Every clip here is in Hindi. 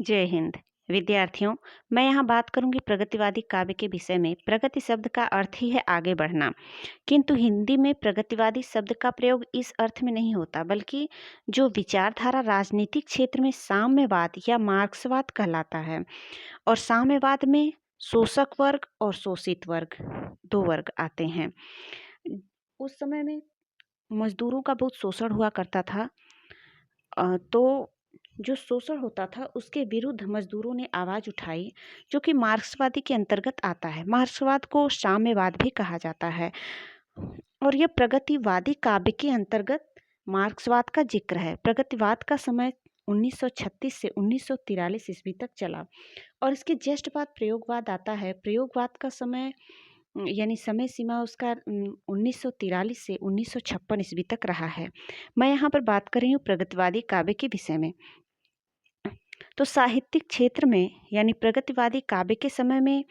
जय हिंद। विद्यार्थियों, मैं यहाँ बात करूंगी प्रगतिवादी काव्य के विषय में। प्रगति शब्द का अर्थ ही है आगे बढ़ना, किंतु हिंदी में प्रगतिवादी शब्द का प्रयोग इस अर्थ में नहीं होता, बल्कि जो विचारधारा राजनीतिक क्षेत्र में साम्यवाद या मार्क्सवाद कहलाता है। और साम्यवाद में शोषक वर्ग और शोषित वर्ग, दो वर्ग आते हैं। उस समय में मजदूरों का बहुत शोषण हुआ करता था, तो जो शोषण होता था उसके विरुद्ध मजदूरों ने आवाज़ उठाई, जो कि मार्क्सवादी के अंतर्गत आता है। मार्क्सवाद को साम्यवाद भी कहा जाता है और यह प्रगतिवादी काव्य के अंतर्गत मार्क्सवाद का जिक्र है। प्रगतिवाद का समय 1936 से 1943 ईस्वी तक चला और इसके जस्ट बाद प्रयोगवाद आता है। प्रयोगवाद का समय यानी समय सीमा उसका 1943 से 1956 ईस्वी तक रहा है। मैं यहाँ पर बात कर रही हूँ प्रगतिवादी काव्य के विषय में। तो साहित्यिक क्षेत्र में यानी प्रगतिवादी काव्य के समय में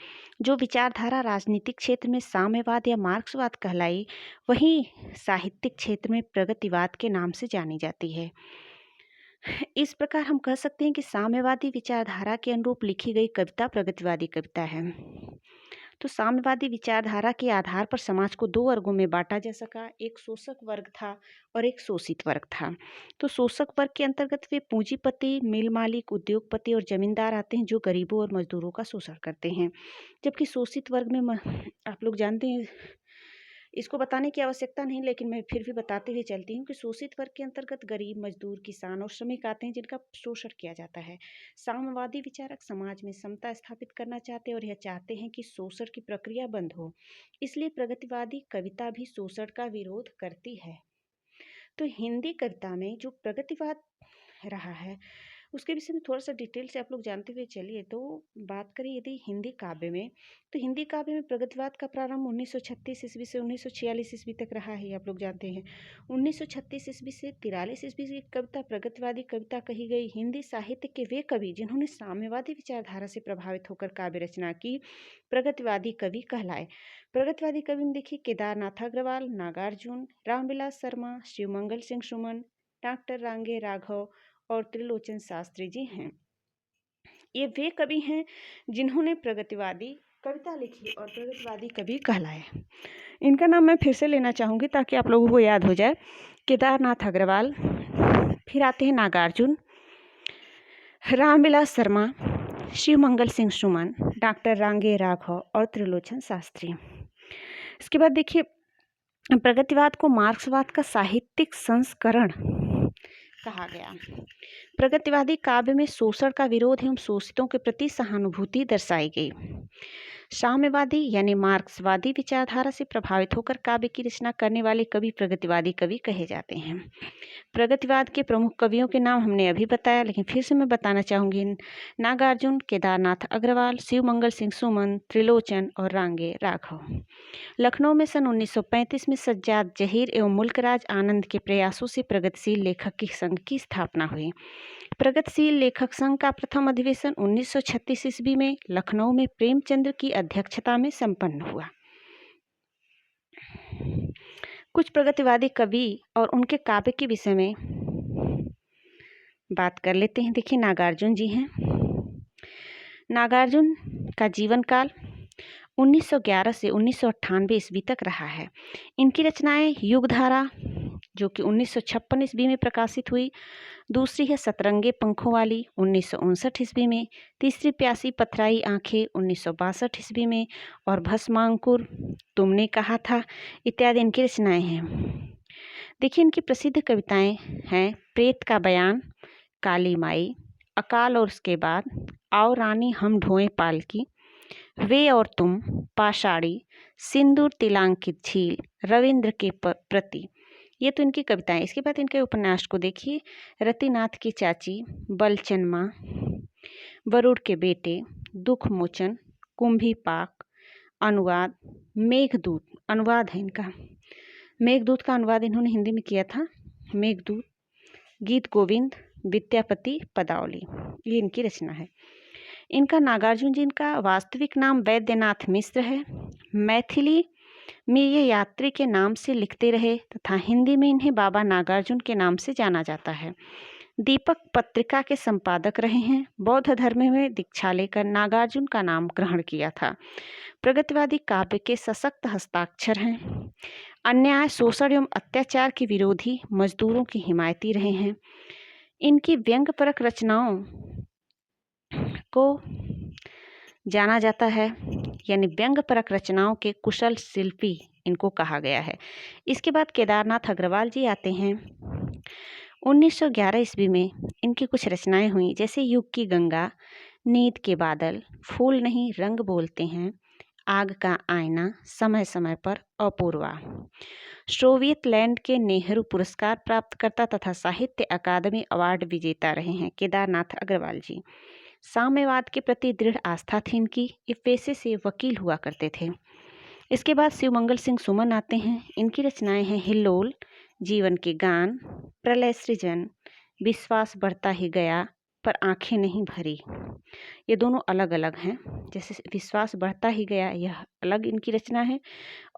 जो विचारधारा राजनीतिक क्षेत्र में साम्यवाद या मार्क्सवाद कहलाई, वही साहित्यिक क्षेत्र में प्रगतिवाद के नाम से जानी जाती है। इस प्रकार हम कह सकते हैं कि साम्यवादी विचारधारा के अनुरूप लिखी गई कविता प्रगतिवादी कविता है। तो साम्यवादी विचारधारा के आधार पर समाज को दो वर्गों में बांटा जा सका। एक शोषक वर्ग था और एक शोषित वर्ग था। तो शोषक वर्ग के अंतर्गत वे पूंजीपति, मिल मालिक, उद्योगपति और जमींदार आते हैं, जो गरीबों और मजदूरों का शोषण करते हैं। जबकि शोषित वर्ग में आप लोग जानते हैं, इसको बताने की आवश्यकता नहीं, लेकिन मैं फिर भी बताते हुए चलती हूँ कि शोषित वर्ग के अंतर्गत गरीब, मजदूर, किसान और श्रमिक आते हैं, जिनका शोषण किया जाता है। साम्यवादी विचारक समाज में समता स्थापित करना चाहते हैं और यह चाहते हैं कि शोषण की प्रक्रिया बंद हो। इसलिए प्रगतिवादी कविता भी शोषण का विरोध करती है। तो हिंदी कविता में जो प्रगतिवाद रहा है उसके विषय में थोड़ा सा डिटेल से आप लोग जानते हुए चलिए। तो बात करें यदि हिंदी काव्य में, तो हिंदी काव्य में प्रगतिवाद का प्रारंभ 1936 ईस्वी से 1946 ईस्वी तक रहा है, आप लोग जानते हैं। 1936 ईस्वी से 43 ईस्वी की कविता प्रगतिवादी कविता कही गई। हिंदी साहित्य के वे कवि जिन्होंने साम्यवादी विचारधारा से प्रभावित होकर काव्य रचना की, प्रगतिवादी कवि कहलाए। प्रगतिवादी कवि में देखिए केदारनाथ अग्रवाल, नागार्जुन, रामविलास शर्मा, शिवमंगल सिंह सुमन, डॉक्टर रांगे राघव और त्रिलोचन शास्त्री जी हैं। ये वे कवि हैं जिन्होंने प्रगतिवादी कविता लिखी और प्रगतिवादी कवि कहलाए। इनका नाम मैं फिर से लेना चाहूँगी ताकि आप लोगों को याद हो जाए। केदारनाथ अग्रवाल, फिर आते हैं नागार्जुन, रामविलास शर्मा, शिवमंगल सिंह सुमन, डॉक्टर रांगे राघव और त्रिलोचन शास्त्री। इसके बाद देखिए प्रगतिवाद को मार्क्सवाद का साहित्यिक संस्करण कहा गया। प्रगतिवादी काव्य में शोषण का विरोध एवं शोषितों के प्रति सहानुभूति दर्शाई गई। साम्यवादी यानी मार्क्सवादी विचारधारा से प्रभावित होकर काव्य की रचना करने वाले कवि प्रगतिवादी कवि कहे जाते हैं। प्रगतिवाद के प्रमुख कवियों के नाम हमने अभी बताया, लेकिन फिर से मैं बताना चाहूँगी। नागार्जुन, केदारनाथ अग्रवाल, शिवमंगल सिंह सुमन, त्रिलोचन और रांगे राघव। लखनऊ में सन 1935 में सज्जाद जहीर एवं मुल्कराज आनंद के प्रयासों से प्रगतिशील लेखक की संघ की स्थापना हुई। प्रगतिशील लेखक संघ का प्रथम अधिवेशन 1936 ईस्वी में लखनऊ में प्रेमचंद्र की अध्यक्षता में संपन्न हुआ। कुछ प्रगतिवादी कवि और उनके काव्य के विषय में बात कर लेते हैं। देखिए नागार्जुन जी हैं। नागार्जुन का जीवन काल 1911 से 1998 ईस्वी तक रहा है। इनकी रचनाएं युगधारा, जो कि 1956 ईस्वी में प्रकाशित हुई। दूसरी है सतरंगे पंखों वाली 1959 ईस्वी में। तीसरी प्यासी पथराई आंखें 1962 ईस्वी में। और भस्मांकुर, तुमने कहा था, इत्यादि इनकी रचनाएं हैं। देखिए इनकी प्रसिद्ध कविताएं हैं प्रेत का बयान, काली माई, अकाल और उसके बाद, आओ रानी हम ढोएं पालकी, वे और तुम, पाषाणी, सिंदूर तिलांकित झील, रविंद्र के प्रति। ये तो इनकी कविताएं। इसके बाद इनके उपन्यास को देखिए। रतिनाथ की चाची, बलचन माँ, वरुण के बेटे, दुख मोचन, कुंभी पाक, अनुवाद, मेघदूत, अनुवाद है इनका। मेघदूत का अनुवाद इन्होंने हिंदी में किया था, मेघदूत, गीत गोविंद, विद्यापति पदावली, ये इनकी रचना है। इनका नागार्जुन जी इनका वास्तविक नाम वैद्यनाथ मिश्र है। मैथिली में ये यात्री के नाम से लिखते रहे तथा हिंदी में इन्हें बाबा नागार्जुन के नाम से जाना जाता है। दीपक पत्रिका के संपादक रहे हैं। बौद्ध धर्म में दीक्षा लेकर नागार्जुन का नाम ग्रहण किया था। प्रगतिवादी काव्य के सशक्त हस्ताक्षर हैं। अन्याय, शोषण एवं अत्याचार के विरोधी, मजदूरों की हिमायती रहे हैं। इनकी व्यंग्यपरक रचनाओं को जाना जाता है, यानी व्यंग्यपरक रचनाओं के कुशल शिल्पी इनको कहा गया है। इसके बाद केदारनाथ अग्रवाल जी आते हैं। 1911 ईस्वी में इनकी कुछ रचनाएं हुई, जैसे युग की गंगा, नींद के बादल, फूल नहीं रंग बोलते हैं, आग का आईना, समय समय पर, अपूर्वा। सोवियत लैंड के नेहरू पुरस्कार प्राप्तकर्ता तथा साहित्य अकादमी अवार्ड विजेता रहे हैं केदारनाथ अग्रवाल जी। साम्यवाद के प्रति दृढ़ आस्था थी इनकी। ये पेशे से वकील हुआ करते थे। इसके बाद शिवमंगल सिंह सुमन आते हैं। इनकी रचनाएं हैं हिल्लोल, जीवन के गान, प्रलय सृजन, विश्वास बढ़ता ही गया, पर आंखें नहीं भरी। ये दोनों अलग अलग हैं। जैसे विश्वास बढ़ता ही गया, यह अलग इनकी रचना है,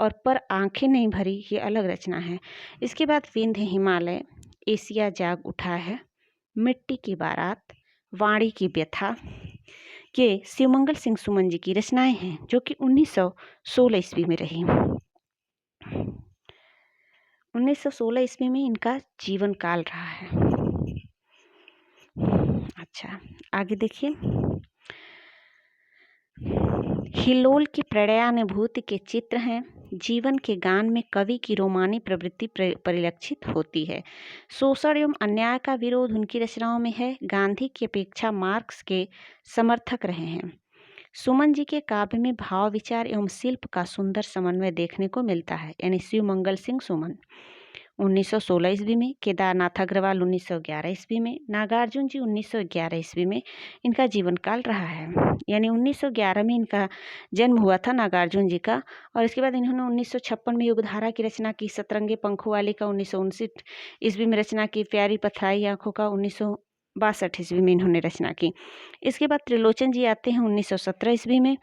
और पर आंखें नहीं भरी ये अलग रचना है। इसके बाद विंध्य हिमालय, एशिया जाग उठा है, मिट्टी की बारात, वाणी की व्यथा, ये शिवमंगल सिंह सुमन जी की रचनाएं हैं, जो कि 1916 ईस्वी में रही। 1916 ईस्वी में इनका जीवन काल रहा है। अच्छा, आगे देखिए। हिल्लोल की प्रणयानुभूति के चित्र हैं। जीवन के गान में कवि की रोमानी प्रवृत्ति परिलक्षित होती है। शोषण एवं अन्याय का विरोध उनकी रचनाओं में है। गांधी की अपेक्षा मार्क्स के समर्थक रहे हैं। सुमन जी के काव्य में भाव, विचार एवं शिल्प का सुंदर समन्वय देखने को मिलता है, यानी शिवमंगल सिंह सुमन। 1916 ईस्वी में, केदारनाथ अग्रवाल 1911 ईस्वी में, नागार्जुन जी 1911 ईस्वी में इनका जीवन काल रहा है। यानी 1911 में इनका जन्म हुआ था नागार्जुन जी का, और इसके बाद इन्होंने 1956 में युगधारा की रचना की, सतरंगे पंखों वाली का 1959 ईस्वी में रचना की, प्यारी पथराई आँखों का 1962 ईस्वी में इन्होंने रचना की। इसके बाद त्रिलोचन जी आते हैं 1917 ईस्वी में।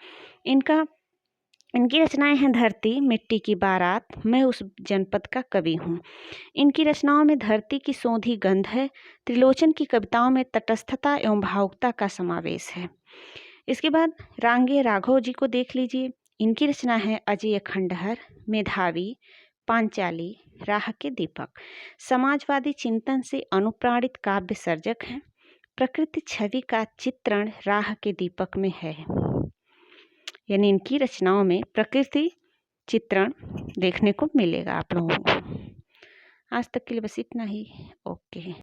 इनकी रचनाएं हैं धरती, मिट्टी की बारात, मैं उस जनपद का कवि हूँ। इनकी रचनाओं में धरती की सौंधी गंध है। त्रिलोचन की कविताओं में तटस्थता एवं भावुकता का समावेश है। इसके बाद रांगे राघव जी को देख लीजिए। इनकी रचना है अजय खंडहर, मेधावी, पांचाली, राह के दीपक। समाजवादी चिंतन से अनुप्राणित काव्य सर्जक हैं। प्रकृति छवि का चित्रण राह के दीपक में है, यानी इनकी रचनाओं में प्रकृति चित्रण देखने को मिलेगा आप लोगों को। आज तक के लिए बस इतना ही। ओके।